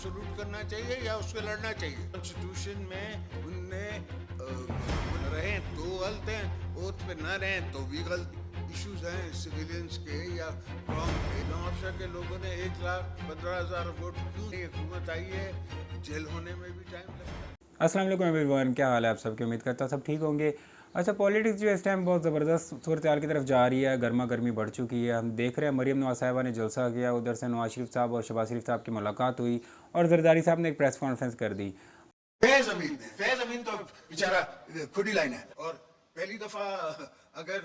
Salute करना चाहिए या उससे लड़ना चाहिए? कॉन्स्टिट्यूशन में उनने रहे तो गलत हैं, ओथ पे ना रहे तो भी गलत। इश्यूज हैं सिविलियंस के या कौम के। नवाबशाह के लोगों ने 1,15,000 वोट क्यों नहीं? हुकूमत आई है, जेल होने में भी टाइम लगता है। अस्सलाम वालेकुम एवरीवन, क्या हाल है आप सबकी? उम्मीद करता सब ठीक होंगे। अच्छा, पॉलिटिक्स जो इस टाइम बहुत ज़बरदस्त सूरत हाल की तरफ जा रही है, गर्मा गर्मी बढ़ चुकी है। हम देख रहे हैं मरीम नवाज साहिबा ने जलसा किया, उधर से नवाज शरीफ साहब और शहबाज शरीफ साहब की मुलाकात हुई और जरदारी साहब ने एक प्रेस कॉन्फ्रेंस कर दी। फैज अमीन तो बेचारा खुद ही लाइन है। और पहली दफा अगर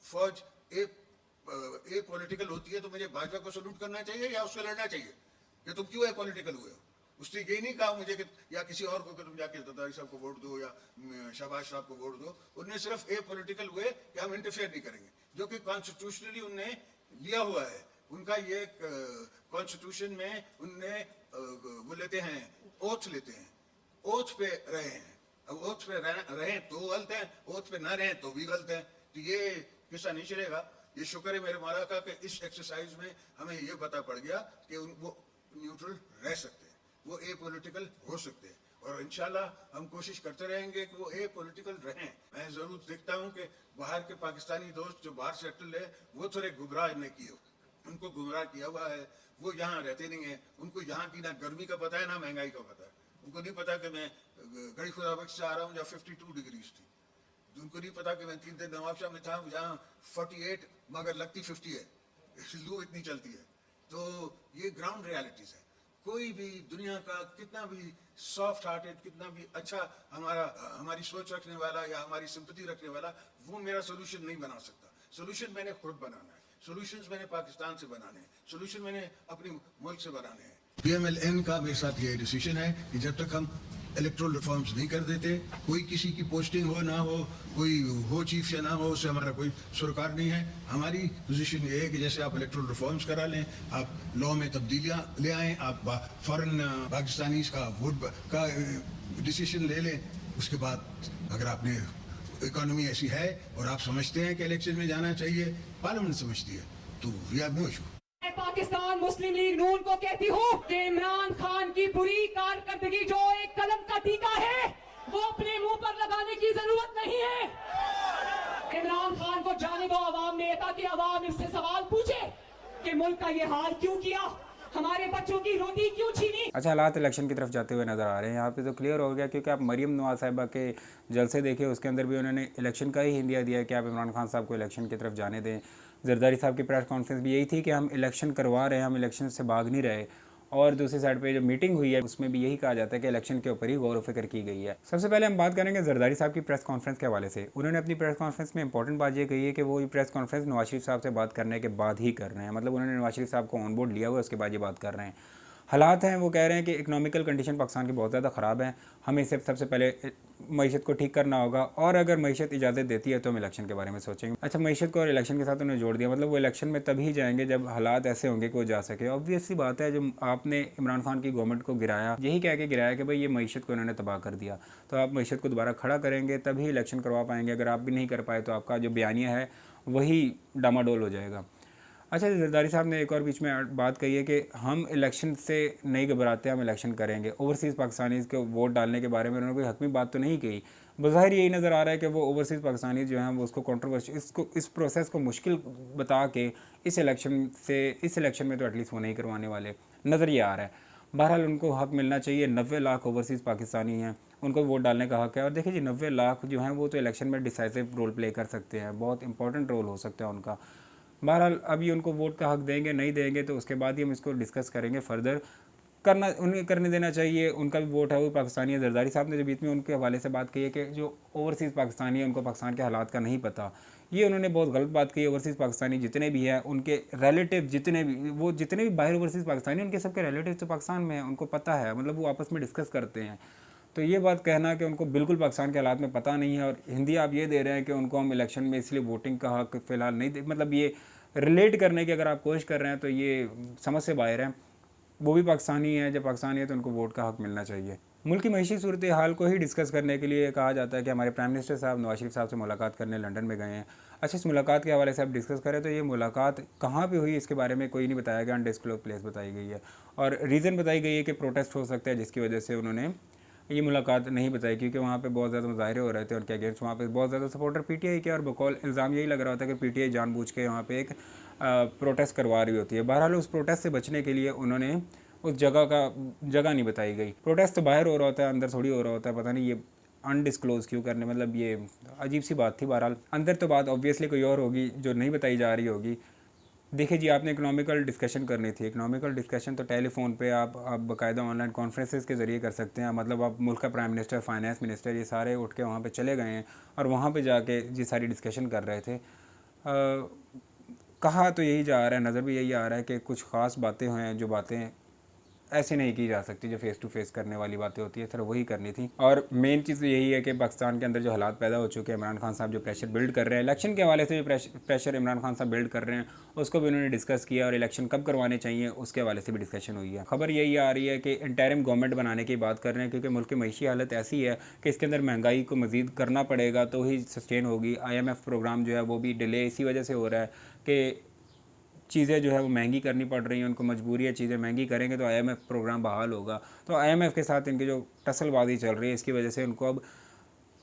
फौज एक पॉलिटिकल होती है तो मुझे भाजपा को सल्यूट करना चाहिए या उससे लड़ना चाहिए कि तुम क्यों है पॉलिटिकल हुए हो? उसने यही नहीं कहा मुझे कि या किसी और को कि तुम जाके जरदारी साहब को वोट दो या शहबाज साहब को वोट दो। उनने सिर्फ एक पॉलिटिकल हुए कि हम इंटरफेयर नहीं करेंगे, जो कि कॉन्स्टिट्यूशनली उनने लिया हुआ है। उनका ये कॉन्स्टिट्यूशन में उनने वो लेते हैं, ओथ लेते हैं, ओथ पे रहे हैं। अब ओथ पे रहे तो गलत है, ओथ पे ना रहे तो भी गलत है। तो ये किस्सा नहीं चलेगा। ये शुक्र है मेरे मारा का कि इस एक्सरसाइज में हमें ये पता पड़ गया कि वो न्यूट्रल रह सकते हैं, वो ए पॉलिटिकल हो सकते हैं, और इंशाल्लाह हम कोशिश करते रहेंगे कि वो ए पॉलिटिकल रहें। मैं जरूर देखता हूँ कि बाहर के पाकिस्तानी दोस्त जो बाहर सेटल है वो थोड़े गुमराह ने किए, उनको गुमराह किया हुआ है। वो यहाँ रहते नहीं है, उनको यहाँ की ना गर्मी का पता है ना महंगाई का पता है। उनको नहीं पता कि मैं गड़ी खुदा बख्श से आ रहा हूँ जहाँ 52 डिग्रीज थी। उनको नहीं पता कि मैं 3 दिन नवाबशाह में था जहाँ 48 मगर लगती 50 है, लू इतनी चलती है। तो ये ग्राउंड रियलिटीज है। कोई भी दुनिया का कितना भी सॉफ्ट हार्टेड, कितना भी अच्छा हमारी सोच रखने वाला या हमारी सिंपैथी रखने वाला, वो मेरा सोल्यूशन नहीं बना सकता। सोल्यूशन मैंने खुद बनाना है, सोल्यूशंस मैंने पाकिस्तान से बनाने हैं, सोल्यूशन मैंने अपने मुल्क से बनाने हैं। PMLN का मेरे साथ ये डिसीजन है कि जब तक हम इलेक्ट्रोल रिफॉर्म्स नहीं कर देते, कोई किसी की पोस्टिंग हो ना हो, कोई हो चीफ या ना हो, उससे हमारा कोई सरोकार नहीं है। हमारी पोजीशन ये है कि जैसे आप इलेक्ट्रोल रिफॉर्म्स करा लें, आप लॉ में तब्दीलियां ले आएँ, आप फॉरेन पाकिस्तानीज का वोट का डिसीजन ले लें। उसके बाद अगर आपने इकोनॉमी ऐसी है और आप समझते हैं कि इलेक्शन में जाना चाहिए, पार्लियामेंट समझती है, तो we have no issue. Pakistan Muslim League Noon को कहती हूँ कि इमरान खान की बुरी कारकर्दगी जो एक कलम का टीका है, वो अपने मुंह पर लगाने की जरूरत नहीं है। इमरान खान को जाने दो आवाम में, ताकि आवाम इससे सवाल पूछे कि मुल्क का ये हाल क्यों किया, हमारे बच्चों की रोटी क्यों छीनी। अच्छा, हालात इलेक्शन की तरफ जाते हुए नज़र आ रहे हैं यहाँ पे, तो क्लियर हो गया क्योंकि आप मरीम नवाज साहिबा के जलसे देखिए, उसके अंदर भी उन्होंने इलेक्शन का ही हिंदिया दिया कि आप इमरान खान साहब को इलेक्शन की तरफ जाने दें। जरदारी साहब की प्रेस कॉन्फ्रेंस भी यही थी कि हम इलेक्शन करवा रहे हैं, हम इलेक्शन से भाग नहीं रहे। और दूसरी साइड पे जो मीटिंग हुई है उसमें भी यही कहा जाता है कि इलेक्शन के ऊपर ही गौर व फिक्र की गई है। सबसे पहले हम बात करेंगे जरदारी साहब की प्रेस कॉन्फ्रेंस के हवाले से। उन्होंने अपनी प्रेस कॉन्फ्रेंस में इंपॉर्टेंट बात ये कही है कि वो ये प्रेस कॉन्फ्रेंस नवाज शरीफ साहब से बात करने के बाद ही कर रहे हैं। मतलब उन्होंने नवाज शरीफ साहब को ऑन बोर्ड लिया हुआ है, उसके बाद ये बात कर रहे हैं। हालात हैं, वो कह रहे हैं कि इकोनॉमिकल कंडीशन पाकिस्तान की बहुत ज़्यादा ख़राब है, हमें इसे सबसे पहले मईशत को ठीक करना होगा, और अगर मईशत इजाज़त देती है तो हम इलेक्शन के बारे में सोचेंगे। अच्छा, मईशत को और इलेक्शन के साथ उन्होंने जोड़ दिया, मतलब वो इलेक्शन में तभी जाएंगे जब हालात ऐसे होंगे कि वो जा सके। ऑब्वियस सी बात है, जब आपने इमरान खान की गवर्नमेंट को गिराया, यही कह के गिराया कि भाई ये मईशत को इन्होंने तबाह कर दिया, तो आप मईशत को दोबारा खड़ा करेंगे तभी इलेक्शन करवा पाएंगे। अगर आप भी नहीं कर पाए तो आपका जो बयानिया है वही डामाडोल हो जाएगा। अच्छा, जरदारी साहब ने एक और बीच में बात कही है कि हम इलेक्शन से नहीं घबराते, हम इलेक्शन करेंगे। ओवरसीज़ पाकिस्तानीज़ को वोट डालने के बारे में उन्होंने कोई हकमी बात तो नहीं कही। बज़ाहिर यही नज़र आ रहा है कि वो ओवरसीज़ पाकिस्तानी जो हैं वो उसको कंट्रोवर्सी, इस प्रोसेस को मुश्किल बता के इस इलेक्शन में तो एटलीस्ट वो नहीं करवाने वाले नज़र ये आ रहा है। बहरहाल उनको हक मिलना चाहिए। 90 लाख ओवरसीज़ पाकिस्तानी हैं, उनको वोट डालने का हक है। और देखिए जी, 90 लाख जो हैं वो तो इलेक्शन में डिसाइसिव रोल प्ले कर सकते हैं, बहुत इंपॉर्टेंट रोल हो सकता है उनका। बहरहाल अभी उनको वोट का हक देंगे नहीं देंगे तो उसके बाद ही हम इसको डिस्कस करेंगे फर्दर। करना उन्हें करने देना चाहिए, उनका भी वोट है, वो पाकिस्तानी है। जरदारी साहब ने जो बीच में उनके हवाले से बात कही है कि जो ओवरसीज़ पाकिस्तानी है उनको पाकिस्तान के हालात का नहीं पता, ये उन्होंने बहुत गलत बात कही। ओवरसीज़ पाकिस्तानी जितने भी हैं, उनके रिलेटिव जितने भी बाहर ओवरसीज़ पाकिस्तानी, उनके सबके रिलेटिव तो पाकिस्तान में हैं, उनको पता है, मतलब वो आपस में डिस्कस करते हैं। तो ये बात कहना कि उनको बिल्कुल पाकिस्तान के हालात में पता नहीं है, और हिंदी आप ये दे रहे हैं कि उनको हम इलेक्शन में इसलिए वोटिंग का हक फ़िलहाल नहीं दे, मतलब ये रिलेट करने की अगर आप कोशिश कर रहे हैं तो ये समझ से बाहर है। वो भी पाकिस्तानी है, जब पाकिस्तानी है तो उनको वोट का हक मिलना चाहिए। मुल्क की मईशी सूरत हाल को ही डिस्कस करने के लिए कहा जाता है कि हमारे प्राइम मिनिस्टर साहब नवाज शरीफ साहब से मुलाकात करने लंदन में गए हैं। अच्छा, इस मुलाकात के हवाले से आप डिस्कस करें तो ये मुलाकात कहाँ पे हुई इसके बारे में कोई नहीं बताया गया, अनडिस्क्लोज प्लेस बताई गई है और रीज़न बताई गई है कि प्रोटेस्ट हो सकता है जिसकी वजह से उन्होंने ये मुलाकात नहीं बताई, क्योंकि वहाँ पे बहुत ज़्यादा मुजाहरे हो रहे थे उनके अगेंस्ट। वहाँ पे बहुत ज़्यादा सपोर्टर पीटीआई के और बकौल इल्ज़ाम यही लग रहा होता है कि पीटीआई जानबूझ के वहाँ पे एक प्रोटेस्ट करवा रही होती है। बहरहाल उस प्रोटेस्ट से बचने के लिए उन्होंने उस जगह नहीं बताई गई। प्रोटेस्ट तो बाहर हो रहा होता है, अंदर थोड़ी हो रहा होता है, पता नहीं ये अनडिस्क्लोज क्यों करने, मतलब ये अजीब सी बात थी। बहरहाल अंदर तो बात ऑब्वियसली कोई और होगी जो नहीं बताई जा रही होगी। देखिए जी, आपने इकोनॉमिकल डिस्कशन करनी थी। इकोनॉमिकल डिस्कशन तो टेलीफोन पे आप बाकायदा ऑनलाइन कॉन्फ्रेंसेस के ज़रिए कर सकते हैं। मतलब आप मुल्क का प्राइम मिनिस्टर, फाइनेंस मिनिस्टर, ये सारे उठ के वहाँ पे चले गए हैं और वहाँ पे जाके ये सारी डिस्कशन कर रहे थे। कहा तो यही जा रहा है, नज़र भी यही आ रहा है कि कुछ ख़ास बातें हैं जो बातें ऐसे नहीं की जा सकती, जो फेस टू फेस करने वाली बातें होती है, सिर्फ वही करनी थी। और मेन चीज़ यही है कि पाकिस्तान के अंदर जो हालात पैदा हो चुके हैं, इमरान खान साहब जो प्रेशर बिल्ड कर रहे हैं, इलेक्शन के हवाले से जो प्रेशर इमरान खान साहब बिल्ड कर रहे हैं, उसको भी उन्होंने डिस्कस किया और इलेक्शन कब करवाने चाहिए उसके हवाले से भी डिस्कशन हुई है। खबर यही आ रही है कि इंटरिम गवर्नमेंट बनाने की बात कर रहे हैं, क्योंकि मुल्क की मईशी हालत ऐसी है कि इसके अंदर महंगाई को मज़ीद करना पड़ेगा तो ही सस्टेन होगी। IMF प्रोग्राम जो है वो भी डिले इसी वजह से हो रहा है कि चीज़ें जो है वो महंगी करनी पड़ रही हैं, उनको मजबूरी है, चीज़ें महंगी करेंगे तो IMF प्रोग्राम बहाल होगा। तो IMF के साथ इनकी जो टसलबाजी चल रही है, इसकी वजह से उनको अब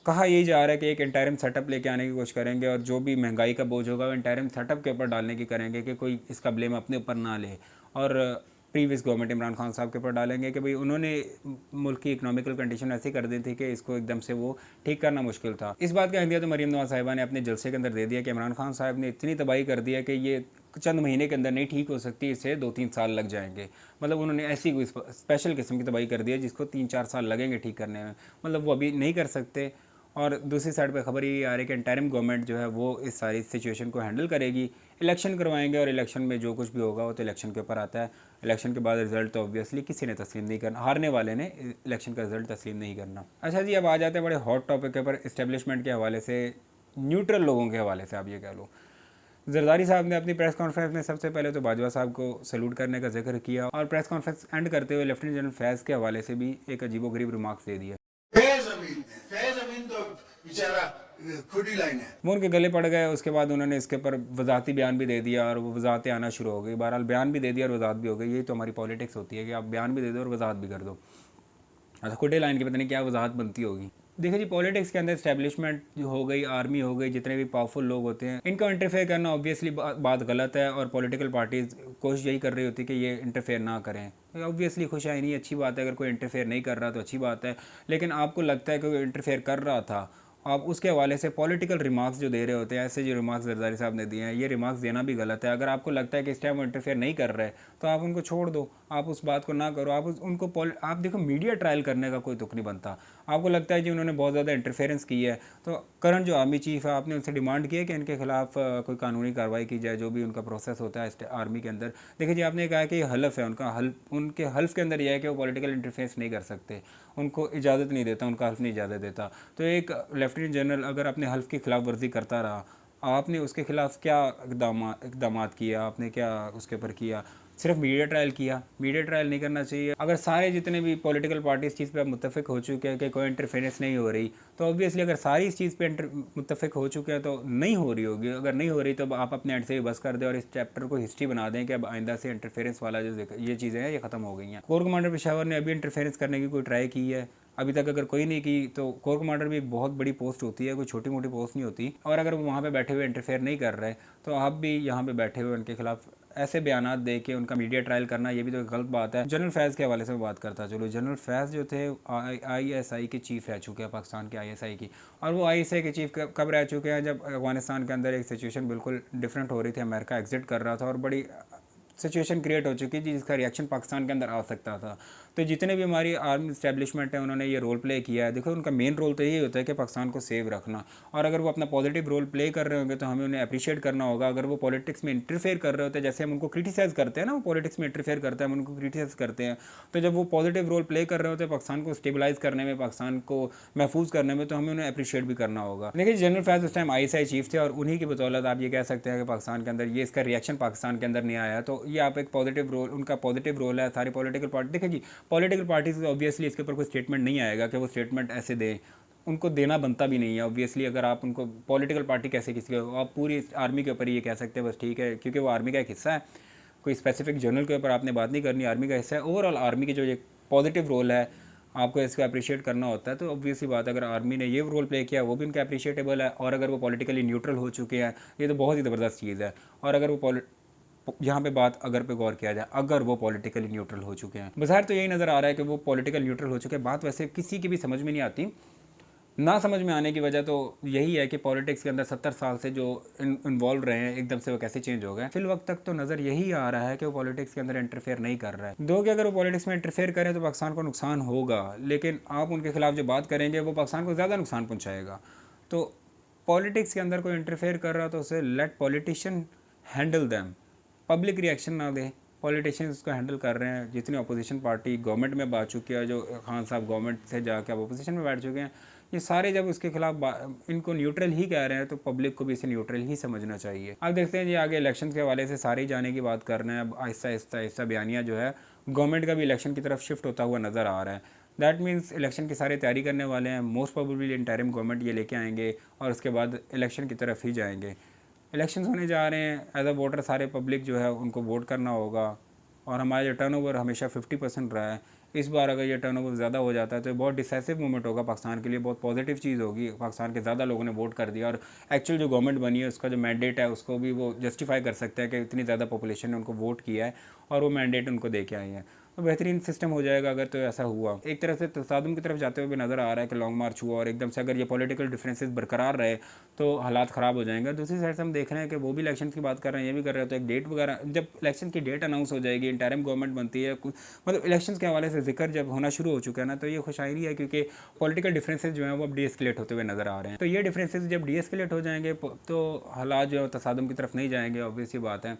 कहा यही जा रहा है कि एक इंटरिम सेटअप लेके आने की कोशिश करेंगे और जो भी महंगाई का बोझ होगा वो इंटरिम सेटअप के ऊपर डालने की करेंगे कि कोई इसका ब्लेम अपने ऊपर ना ले, और प्रीवियस गवर्नमेंट इमरान खान साहब के ऊपर डालेंगे कि भाई उन्होंने मुल्क की इकोनॉमिकल कंडीशन ऐसी कर दी थी कि इसको एकदम से वो ठीक करना मुश्किल था। इस बात का इंदिया तो मरीम नवाज साहिबा ने अपने जलसे के अंदर दे दिया कि इमरान खान साहब ने इतनी तबाही कर दिया कि ये चंद महीने के अंदर नहीं ठीक हो सकती, इसे 2-3 साल लग जाएंगे। मतलब उन्होंने ऐसी कोई स्पेशल किस्म की तबाही कर दी है जिसको 3-4 साल लगेंगे ठीक करने में, मतलब वो अभी नहीं कर सकते। और दूसरी साइड पे खबर ये आ रही है कि इंटरिम गवर्नमेंट जो है वो इस सारी सिचुएशन को हैंडल करेगी, इलेक्शन करवाएंगे और इलेक्शन में जो कुछ भी होगा वो तो इलेक्शन के ऊपर आता है। इलेक्शन के बाद रिजल्ट तो ऑब्वियसली किसी ने तस्लीम नहीं करना, हारने वाले ने इलेक्शन का रिजल्ट तस्लीम नहीं करना। अच्छा जी, अब आ जाते हैं बड़े हॉट टॉपिक के ऊपर, इस्टेब्लिशमेंट के हवाले से, न्यूट्रल लोगों के हवाले से आप ये कह लो। जरदारी साहब ने अपनी प्रेस कॉन्फ्रेंस में सबसे पहले तो बाजवा साहब को सैल्यूट करने का जिक्र किया और प्रेस कॉन्फ्रेंस एंड करते हुए लेफ्टिनेंट जनरल फैज़ के हवाले से भी एक अजीबोगरीब रिमार्क्स दे दिया। फैज अमीन तो बेचारा खुद ही लाइन है, वो उनके गले पड़ गए। उसके बाद उन्होंने इसके ऊपर वजाहती बयान भी दे दिया और वो वजाहतें आना शुरू हो गई। बहरहाल बयान भी दे दिया और वजाहत भी हो गई। यही तो हमारी पॉलिटिक्स होती है कि आप बयान भी दे दो और वजाहत भी कर दो। अच्छा, खुदे लाइन की पता नहीं क्या वजाहत बनती होगी। देखिए जी, पॉलिटिक्स के अंदर इस्टेब्लिशमेंट हो गई, आर्मी हो गई, जितने भी पावरफुल लोग होते हैं, इनका इंटरफेयर करना ऑब्वियसली बात गलत है और पॉलिटिकल पार्टीज कोशिश यही कर रही होती है कि ये इंटरफेयर ना करें। ऑब्वियसली खुश है नहीं, अच्छी बात है, अगर कोई इंटरफेयर नहीं कर रहा तो अच्छी बात है। लेकिन आपको लगता है कि कोई इंटरफेयर कर रहा था, आप उसके हवाले से पॉलिटिकल रिमार्क्स जो दे रहे होते हैं, ऐसे जो रिमार्क्स जरदारी साहब ने दिए हैं, ये रिमार्क्स देना भी गलत है। अगर आपको लगता है कि इस टाइम वो इंटरफेयर नहीं कर रहे तो आप उनको छोड़ दो, आप उस बात को ना करो। आप देखो, मीडिया ट्रायल करने का कोई तुक नहीं बनता। आपको लगता है जी उन्होंने बहुत ज़्यादा इंटरफेरेंस की है तो करंट जो आर्मी चीफ है, आपने उनसे डिमांड की है कि इनके खिलाफ कोई कानूनी कार्रवाई की जाए, जो भी उनका प्रोसेस होता है आर्मी के अंदर। देखिए जी, आपने कहा कि ये हल्फ है उनका, उनके हल्फ के अंदर यह है कि वो पॉलिटिकल इंटरफेरेंस नहीं कर सकते, उनको इजाज़त नहीं देता, उनका हल्फ नहीं इजाज़त देता। तो एक लेफ्टिनेंट जनरल अगर अपने हल्फ की खिलाफ वर्जी करता रहा, आपने उसके खिलाफ क्या इकदाम किया, आपने क्या उसके ऊपर किया? सिर्फ मीडिया ट्रायल किया। मीडिया ट्रायल नहीं करना चाहिए। अगर सारे जितने भी पॉलिटिकल पार्टी इस चीज़ पे मुत्तफिक हो चुके हैं कि कोई इंटरफेरेंस नहीं हो रही, तो ऑब्वियसली अगर सारी इस चीज़ पे मुत्तफिक हो चुके हैं तो नहीं हो रही होगी। अगर नहीं हो रही तो आप अपने एंड से ही बस कर दें और इस चैप्टर को हिस्ट्री बना दें कि अब आइंदा से इंटरफेरेंस वाला जो ये चीज़ें हैं ये ख़त्म हो गई हैं। कोर कमांडर पेशावर ने अभी इंटरफेरेंस करने की कोई ट्राई की है? अभी तक अगर कोई नहीं की तो कोर कमांडर भी एक बहुत बड़ी पोस्ट होती है, कोई छोटी मोटी पोस्ट नहीं होती। और अगर वो वहाँ पे बैठे हुए इंटरफेयर नहीं कर रहे तो आप भी यहाँ पे बैठे हुए उनके खिलाफ ऐसे बयानात दे के उनका मीडिया ट्रायल करना, ये भी तो गलत बात है। जनरल फैज़ के हवाले से मैं बात करता चलो। जनरल फैज़ जो थे ISI के चीफ़ रह चुके हैं, पाकिस्तान के ISI की, और वो ISI के चीफ़ कब रह चुके हैं? जब अफगानिस्तान के अंदर एक सिचुएशन बिल्कुल डिफरेंट हो रही थी, अमेरिका एग्जिट कर रहा था और बड़ी सिचुएशन क्रिएट हो चुकी थी जिसका रिएक्शन पाकिस्तान के अंदर आ सकता था। तो जितने भी हमारी आर्मी इस्टेब्लिशमेंट है उन्होंने ये रोल प्ले किया है। देखो, उनका मेन रोल तो यही होता है कि पाकिस्तान को सेव रखना, और अगर वो अपना पॉजिटिव रोल प्ले कर रहे होंगे तो हमें उन्हें अप्रिशिएट करना होगा। अगर वो पॉलिटिक्स में इंटरफेयर कर रहे होते हैं, जैसे हम उनको क्रिटिसाइज़ करते हैं ना, वो पॉलिटिक्स में इंटरफेयर करते हैं, हम उनको क्रिटिसाइज़ करते हैं, तो जब वो पॉजिटिव रोल प्ले कर रहे होते हैं पाकिस्तान को स्टेबलाइज़ करने में, पाकिस्तान को महफूज करने में, तो हमें उन्हें अप्रिशिएट भी करना होगा। देखिए, जनरल फैज़ उस टाइम ISI चीफ थे और उन्हीं की बदौलत आप ये कह सकते हैं कि पाकिस्तान के अंदर ये इसका रिएक्शन पाकिस्तान के अंदर नहीं आया। तो ये आप एक पॉजिटिव रोल, उनका पॉजिटिव रोल है। सारी पॉलिटिकल पार्टी, देखिए जी, पॉलिटिकल पार्टीज ऑब्वियसली इसके ऊपर कोई स्टेटमेंट नहीं आएगा कि वो स्टेटमेंट ऐसे दें, उनको देना बनता भी नहीं है ऑब्वियसली। अगर आप उनको पॉलिटिकल पार्टी कैसे किसी को, आप पूरी आर्मी के ऊपर ये कह सकते हैं बस ठीक है, क्योंकि वो आर्मी का एक हिस्सा है, कोई स्पेसिफिक जनरल के ऊपर आपने बात नहीं करनी, आर्मी का हिस्सा है। ओवरऑल आर्मी की जो एक पॉजिटिव रोल है आपको इसको अप्रिशिएट करना होता है। तो ऑब्वियसली बात, अगर आर्मी ने ये रोल प्ले किया वो भी उनका अप्रिशिएटेबल है, और अगर वो पॉलिटिकली न्यूट्रल हो चुके हैं ये तो बहुत ही ज़बरदस्त चीज़ है। और अगर वो यहाँ पे बात अगर पे गौर किया जाए, अगर वो पॉलिटिकली न्यूट्रल हो चुके हैं, बज़ाहिर तो यही नज़र आ रहा है कि वो पॉलिटिकल न्यूट्रल हो चुके हैं। बात वैसे किसी की भी समझ में नहीं आती, ना समझ में आने की वजह तो यही है कि पॉलिटिक्स के अंदर 70 साल से जो इन्वॉल्व रहे हैं, एकदम से वो कैसे चेंज हो गए। फिल वक्त तक तो नज़र यही आ रहा है कि वो पॉलिटिक्स के अंदर इंटरफेयर नहीं कर रहा है। दो कि अगर वो पॉलिटिक्स में इंटरफेयर करें तो पाकिस्तान को नुकसान होगा, लेकिन आप उनके खिलाफ जो बात करेंगे वो पाकिस्तान को ज़्यादा नुकसान पहुँचाएगा। तो पॉलिटिक्स के अंदर कोई इंटरफेयर कर रहा तो उसे let politician handle them, public reaction ना दे। पॉलिटिशियंस उसको हैंडल कर रहे हैं, जितनी अपोजिशन पार्टी गवर्नमेंट में बात चुकी है, जो खान साहब गवर्नमेंट से जाके अब अपोजिशन में बैठ चुके हैं, ये सारे जब उसके खिलाफ इनको न्यूट्रल ही कह रहे हैं तो पब्लिक को भी इसे न्यूट्रल ही समझना चाहिए। अब देखते हैं जी आगे इलेक्शन के हवाले से सारे ही जाने की बात कर रहे हैं। अब आहिस्ता आहिस्ता आहिस्ता बयानिया जो है गवर्नमेंट का भी इलेक्शन की तरफ शिफ्ट होता हुआ नज़र आ रहा है। दैट मीन्स इलेक्शन की सारी तैयारी करने वाले हैं, मोस्ट प्रोबेबली इंटरिम गवर्नमेंट ये लेके आएंगे और उसके बाद इलेक्शन की तरफ ही जाएंगे। इलेक्शन होने जा रहे हैं, एज अ वोटर सारे पब्लिक जो है उनको वोट करना होगा, और हमारा जो टर्नओवर हमेशा 50% रहा है, इस बार अगर ये टर्नओवर ज़्यादा हो जाता है तो बहुत डिसाइसिव मूवमेंट होगा पाकिस्तान के लिए, बहुत पॉजिटिव चीज़ होगी। पाकिस्तान के ज़्यादा लोगों ने वोट कर दिया और एक्चुअल जो गवर्नमेंट बनी है उसका जो मैंडेट है उसको भी वो जस्टिफाई कर सकते हैं कि इतनी ज़्यादा पॉपुलेशन ने उनको वोट किया है और वो मैंडेट उनको दे के आई है। तो बेहतरीन सिस्टम हो जाएगा अगर तो ऐसा हुआ। एक तरह से तसादुम की तरफ जाते हुए भी नज़र आ रहा है कि लॉन्ग मार्च हुआ और एकदम से अगर ये पॉलिटिकल डिफरेंसेस बरकरार रहे तो हालात ख़राब हो जाएंगे। दूसरी साइड से हम देख रहे हैं कि वो भी इलेक्शन की बात कर रहे हैं, ये भी कर रहे हैं, तो एक डेट वगैरह जब इलेक्शन की डेट अनाउंस हो जाएगी, इंटरिम गवर्नमेंट बनती है, मतलब इलेक्शन के हवाले से जिक्र जब होना शुरू हो चुका है ना, तो ये खुशहाली है क्योंकि पॉलिटिकल डिफरेंसेस जो हैं वो अब डीएस्केलेट होते हुए नज़र आ रहे हैं। तो ये डिफरेंसेस जब डीएस्केलेट हो जाएंगे तो हालात जो है तसादुम की तरफ नहीं जाएंगे। ऑब्वियस सी बात है,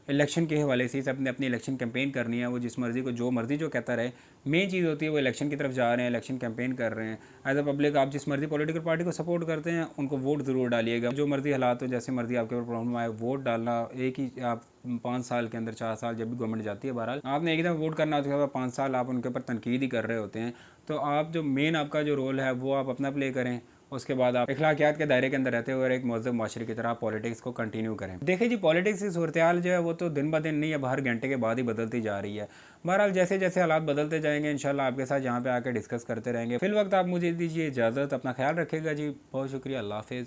इलेक्शन के हवाले से सबने अपनी इलेक्शन कैंपेन करनी है, वो जिस मर्ज़ी को जो मर्ज़ी जो कहता रहे, मेन चीज़ होती है वो इलेक्शन की तरफ जा रहे हैं, इलेक्शन कैंपेन कर रहे हैं। एज अ पब्लिक आप जिस मर्ज़ी पॉलिटिकल पार्टी को सपोर्ट करते हैं उनको वोट ज़रूर डालिएगा, जो मर्ज़ी हालात हो, जैसे मर्ज़ी आपके ऊपर प्रॉब्लम आए, वोट डालना एक ही आप 5 साल के अंदर 4 साल जब भी गवर्नमेंट जाती है, बहरहाल आपने एकदम वोट करना होता है, 5 साल आप उनके ऊपर तनकीद ही कर रहे होते हैं। तो आप जो मेन आपका जो रोल है वो आप अपना प्ले करें, उसके बाद आप अखलाकियात के दायरे के अंदर रहते हुए और एक मौजूद माशरे की तरह पॉलिटिक्स को कंटिन्यू करें। देखिए जी, पॉलिटिक्स की सूरत हाल जो है वो तो दिन ब दिन नहीं, अब हर घंटे के बाद ही बदलती जा रही है। बहरहाल जैसे जैसे हालात बदलते जाएंगे इंशाल्लाह आपके साथ यहाँ पे आकर डिस्कस करते रहेंगे। फिल वक्त आप मुझे दीजिए इजाज़त, अपना ख्याल रखिएगा जी, बहुत शुक्रिया, अल्लाह हाफिज़।